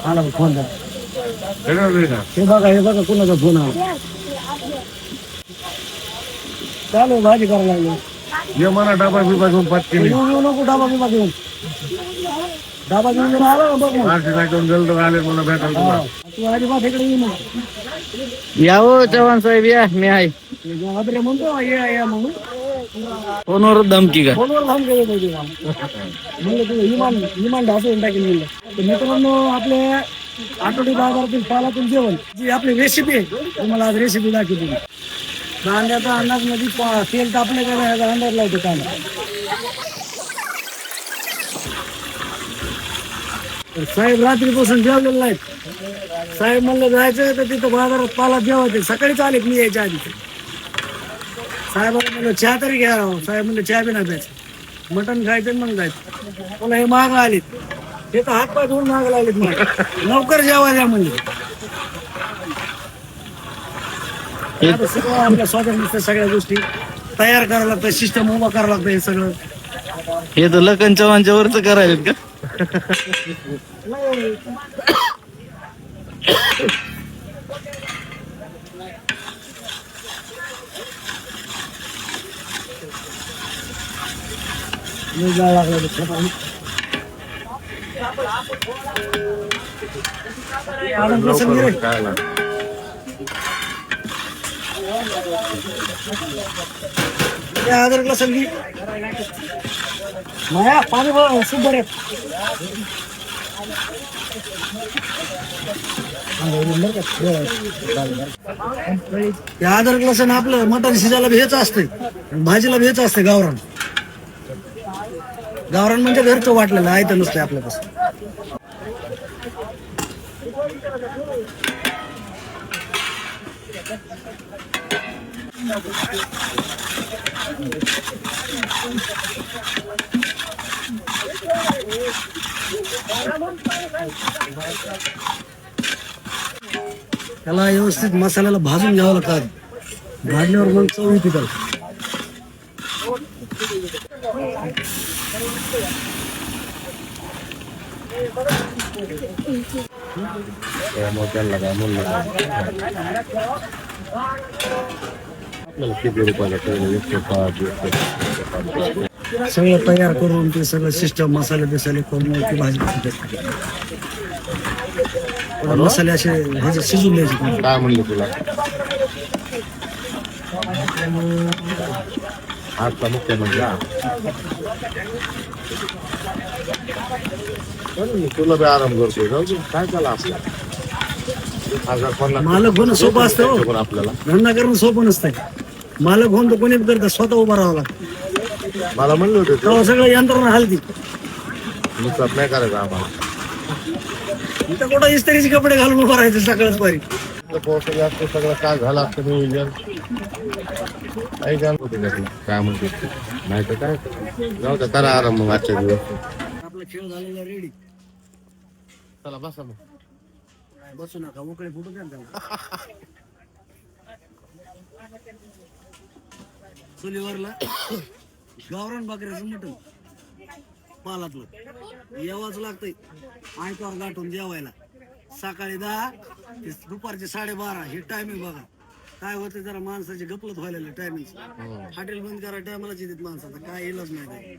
आला फोन द्या. हे बघा कुणाचा फोन आला. चालू भाजी करायला लागलो. ये म्हणा डबा बिबा घेऊन पाचकी येऊ नको डाबा बिबा घेऊन. डाबा घेऊन जर आला ना बघ मग. जल्द आले मला भेटायला तुला. तू अजिबात इकडे येऊ नको. या हो चव्हाण साहेब या, मी आहे. अरे म्हणतो या म्हणून फोनवर धमकी का? फोनवर धमकी देत होती का? म्हणलं तू इमान ढासून टाकेल म्हणलं. तर मित्रांनो, आपले आठवडी बाजारातील पालातील जेवण जी आपली रेसिपी आहे, तुम्हाला आज रेसिपी दाखवली. कांद्याचा अंदाज मध्ये तेल तापले का नाही याचा अंदाज लावतो कांदा. तर साहेब रात्रीपासून जेवलेलं नाहीत. साहेब म्हणलं जायचं तर तिथं बाजारात पाला जेवायचे. सकाळीच आलेत मी यायच्या आधी. साहेबांना म्हणलं चहा तरी घ्या. साहेब म्हणलं चहा बी नाही प्यायचं, मटण खायचं मग जायचं. पुन्हा हे माग आलेत. हे तर हात पाय धुवून माग लागलेत. मला लवकर जेवायला म्हणजे सगळं आपल्या स्वतः सगळ्या गोष्टी तयार करायला लागतं. सिस्टम उभा करावं लागतं. हे सगळं हे तर लखन चव्हाणच्या वरच करायलेत का? अदरक लसूण घे. माया पाणी खूप बरे. अदरक लसूण आपलं मटण शिजायला भेच असते, भाजीला भेच असते. गावरान गावरान म्हणजे घरचं वाटलेलं आहे तर नसतं आपल्यापासून. त्याला व्यवस्थित मसाल्याला भाजून घ्यावं लागतं. भाजल्यावर मग चव येते त्याला. सगळं तयार करून ते सगळं सिस्टम मसाले बिसाले करून ती भाजी मसाले असे ह्याचे शिजून द्यायचे. काय म्हणलं तुला आजचा मुख्य म्हणजे तुला बी आराम करतोय. काय झालं आपला मालक होणं सोपं असतं. आपल्याला धंदा करणं सोपं नसतंय. मालक होऊन तर कोणी करतं, स्वतः उभा राहावं लागतं. मला म्हणलं होतं तेव्हा सगळं यंत्रणा हलती. नुसतं नाही करायचं आम्हाला. इथं कुठं इस्त्रीचे कपडे घालून उभं राहायचं सकाळच पारी. सगळं काय झालं असतं नियोजन काही जाण होते काय म्हणते. नाही तर काय जाऊ द्या, करा आराम मग आजच्या दिवस. आपला खेळ झालेला रेडी. चला बसा मग. बसू नका, उकडे फुटू द्या त्याला. चुलीवरला गावरान बकऱ्याचं मटण पालातलं यावंच लागतंय. आयतावर गाठून जेवायला. सकाळी 10 ते दुपारचे 12:30 हे टायमिंग बघा. काय होतं जरा माणसाची गपलत व्हायला टायमिंग. हॉटेल बंद करा टायमालाच येतात माणसाचा. काय इलाज नाही.